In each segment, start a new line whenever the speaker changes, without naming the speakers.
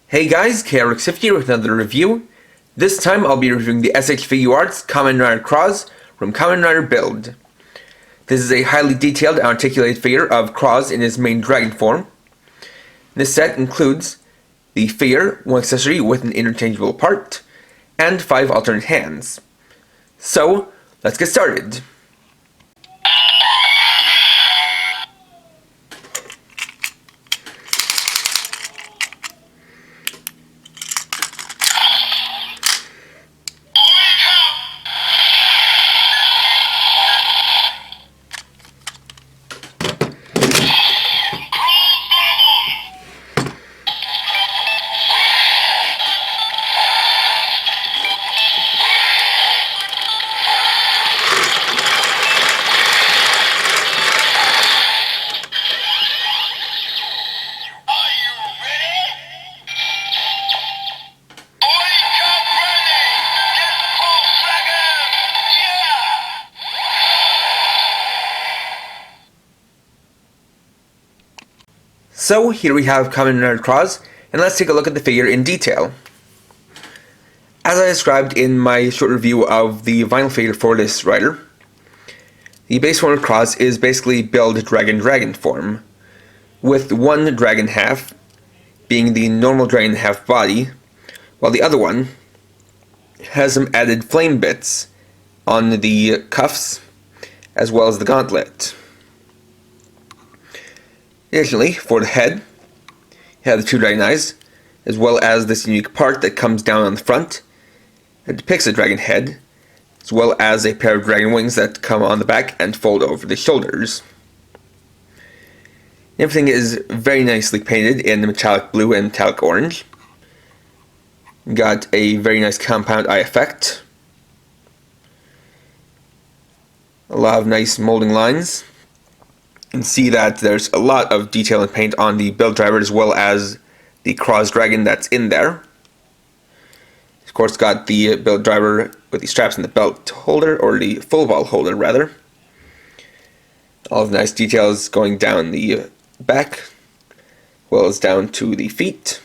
Hey guys, KRX50 here with another review. This time I'll be reviewing the SH Figuarts Kamen Rider Cross from Kamen Rider Build. This is a highly detailed and articulated figure of Cross in his main dragon form. This set includes the figure, one accessory with an interchangeable part, and 5 alternate hands. So, let's get started. So here we have Kamen Rider Cross, and let's take a look at the figure in detail. As I described in my short review of the vinyl figure for this rider, the base form of Cross is basically Build Dragon form, with one dragon half being the normal dragon half body, while the other one has some added flame bits on the cuffs as well as the gauntlet. Additionally, for the head, you have the two dragon eyes, as well as this unique part that comes down on the front. It depicts a dragon head, as well as a pair of dragon wings that come on the back and fold over the shoulders. Everything is very nicely painted in metallic blue and metallic orange. Got a very nice compound eye effect. A lot of nice molding lines. You can see that there's a lot of detail and paint on the build driver as well as the cross dragon that's in there. Of course, got the build driver with the straps and the belt holder, or the full ball holder rather. All of the nice details going down the back, as well as down to the feet.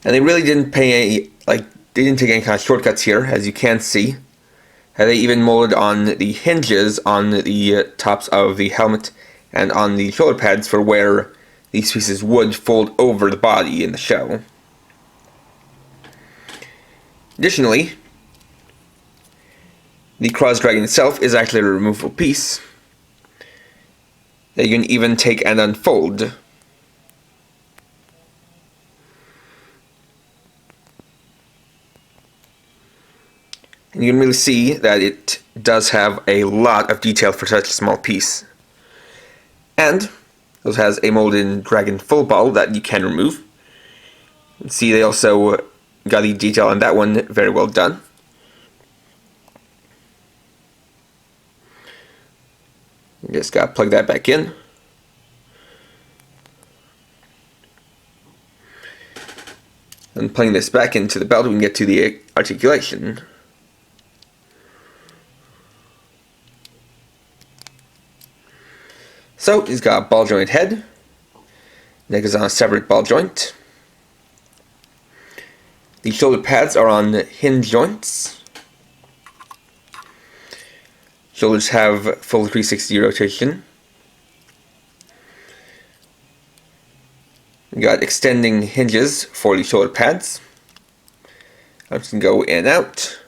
And they really didn't they didn't take any kind of shortcuts here, as you can see. They even molded on the hinges on the tops of the helmet and on the shoulder pads for where these pieces would fold over the body in the show. Additionally, the cross dragon itself is actually a removable piece that you can even take and unfold. And you can really see that it does have a lot of detail for such a small piece. And it has a molded dragon full ball that you can remove. You can see they also got the detail on that one very well done. You just gotta plug that back in. And plugging this back into the belt, we can get to the articulation. So, he's got a ball joint head. Neck is on a separate ball joint. The shoulder pads are on hinge joints. Shoulders have full 360 rotation. We got extending hinges for the shoulder pads. Arms can go in and out.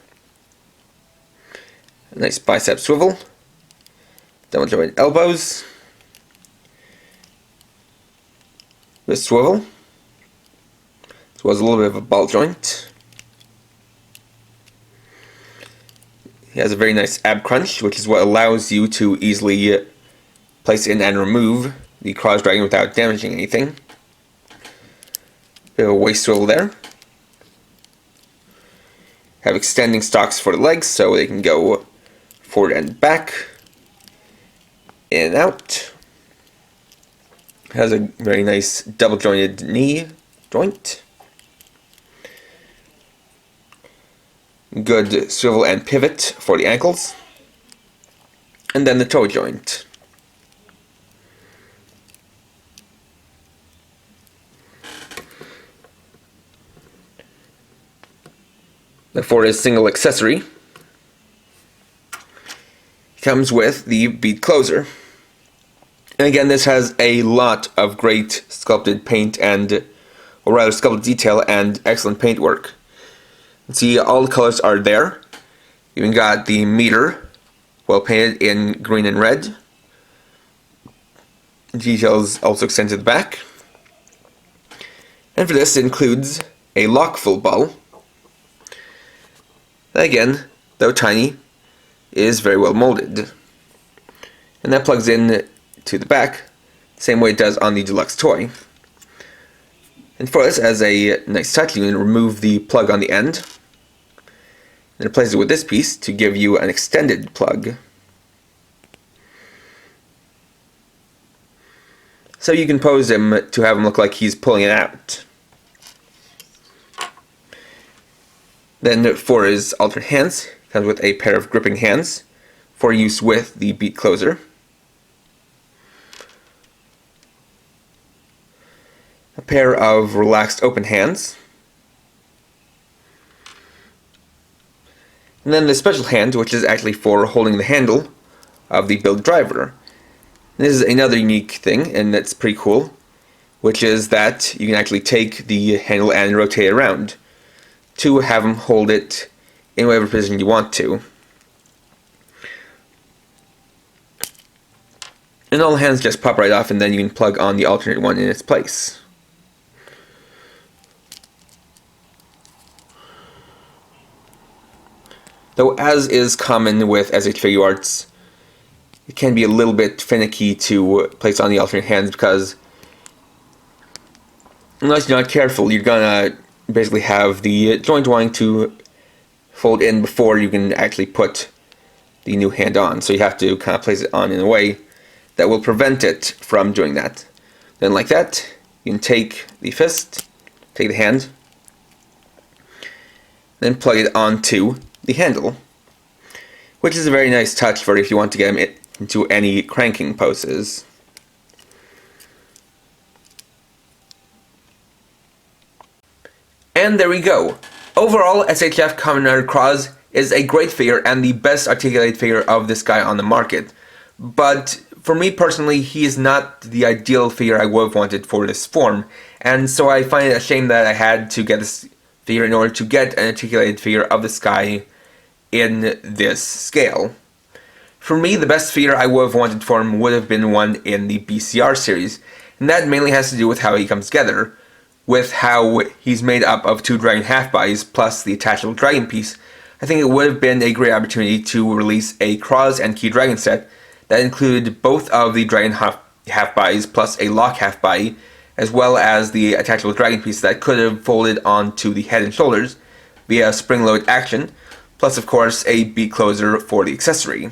A nice bicep swivel. Double joint elbows. With swivel, as well as a little bit of a ball joint. He has a very nice ab crunch, which is what allows you to easily place in and remove the cross dragon without damaging anything. Bit of a waist swivel there. Have extending stalks for the legs so they can go forward and back, in and out. Has a very nice double jointed knee joint. Good swivel and pivot for the ankles. And then the toe joint. For his single accessory, he comes with the bead closer. And again, this has a lot of great sculpted paint or rather sculpted detail and excellent paintwork. See, all the colors are there. You even got the meter, well painted in green and red. Details also extend to the back. And for this, it includes a lock-full ball. That again, though tiny, is very well molded. And that plugs in to the back, same way it does on the deluxe toy. And for this, as a nice touch, you can remove the plug on the end, and replace it with this piece to give you an extended plug. So you can pose him to have him look like he's pulling it out. Then for his alternate hands, comes with a pair of gripping hands for use with the bead closer. A pair of relaxed open hands. And then the special hand, which is actually for holding the handle of the build driver. This is another unique thing, and that's pretty cool, which is that you can actually take the handle and rotate it around to have him hold it in whatever position you want to. And all the hands just pop right off, and then you can plug on the alternate one in its place. Though, as is common with SH Figuarts, it can be a little bit finicky to place on the alternate hands because unless you're not careful, you're gonna basically have the joint wanting to fold in before you can actually put the new hand on. So you have to kind of place it on in a way that will prevent it from doing that. Then like that, you can take the fist, take the hand, then plug it onto the handle, which is a very nice touch for if you want to get him into any cranking poses. And there we go. Overall, SHF Kamen Rider Cross is a great figure and the best articulated figure of this guy on the market. But for me personally, he is not the ideal figure I would have wanted for this form, and so I find it a shame that I had to get this figure in order to get an articulated figure of this guy in this scale. For me, the best figure I would have wanted for him would have been one in the BCR series, and that mainly has to do with how he comes together, with how he's made up of two dragon half-bodies plus the attachable dragon piece. I think it would have been a great opportunity to release a Cross and Key Dragon set that included both of the dragon half-bodies plus a lock half-body, as well as the attachable dragon piece that could have folded onto the head and shoulders via spring-load action, plus of course a bead closer for the accessory.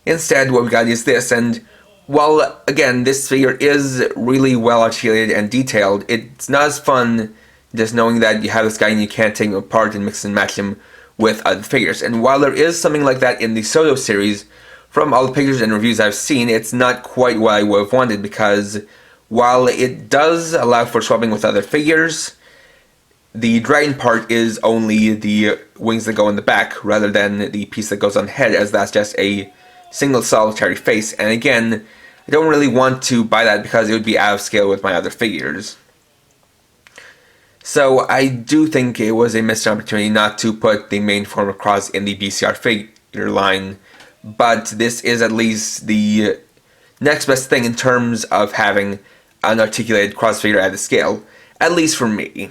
Instead, what we got is this, and while again this figure is really well articulated and detailed, it's not as fun just knowing that you have this guy and you can't take him apart and mix and match him with other figures. And while there is something like that in the Soto series, from all the pictures and reviews I've seen, it's not quite what I would have wanted, because while it does allow for swapping with other figures, the dragon part is only the wings that go in the back rather than the piece that goes on the head, as that's just a single solitary face. And again, I don't really want to buy that because it would be out of scale with my other figures. So I do think it was a missed opportunity not to put the main form of Cross in the BCR figure line, but this is at least the next best thing in terms of having an articulated Cross figure at the scale, at least for me.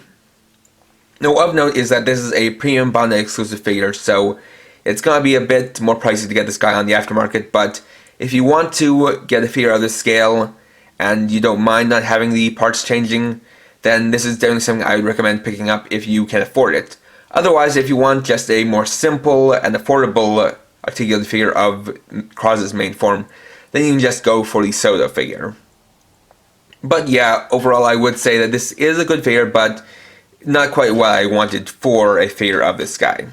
Now, of note is that this is a premium Bandai exclusive figure, so it's going to be a bit more pricey to get this guy on the aftermarket, but if you want to get a figure of this scale and you don't mind not having the parts changing, then this is definitely something I would recommend picking up if you can afford it. Otherwise, if you want just a more simple and affordable articulated figure of Cross's main form, then you can just go for the Soto figure. But yeah, overall I would say that this is a good figure, but not quite what I wanted for a figure of this guy.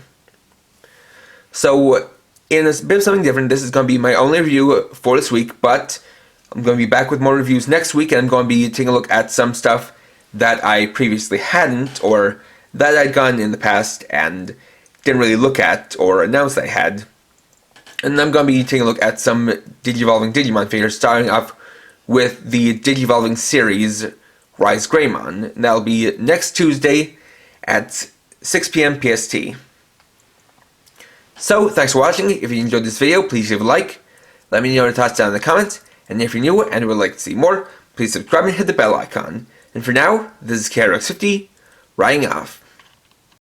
So, in a bit of something different, this is going to be my only review for this week, but I'm going to be back with more reviews next week, and I'm going to be taking a look at some stuff that I previously hadn't, or that I'd gotten in the past and didn't really look at or announce I had. And I'm going to be taking a look at some Digivolving Digimon figures, starting off with the Digivolving series Rise Greymon. And that'll be next Tuesday at 6 p.m. PST. So, thanks for watching. If you enjoyed this video, please leave a like. Let me know your thoughts down in the comments. And if you're new and would like to see more, please subscribe and hit the bell icon. And for now, this is KRX50, writing off.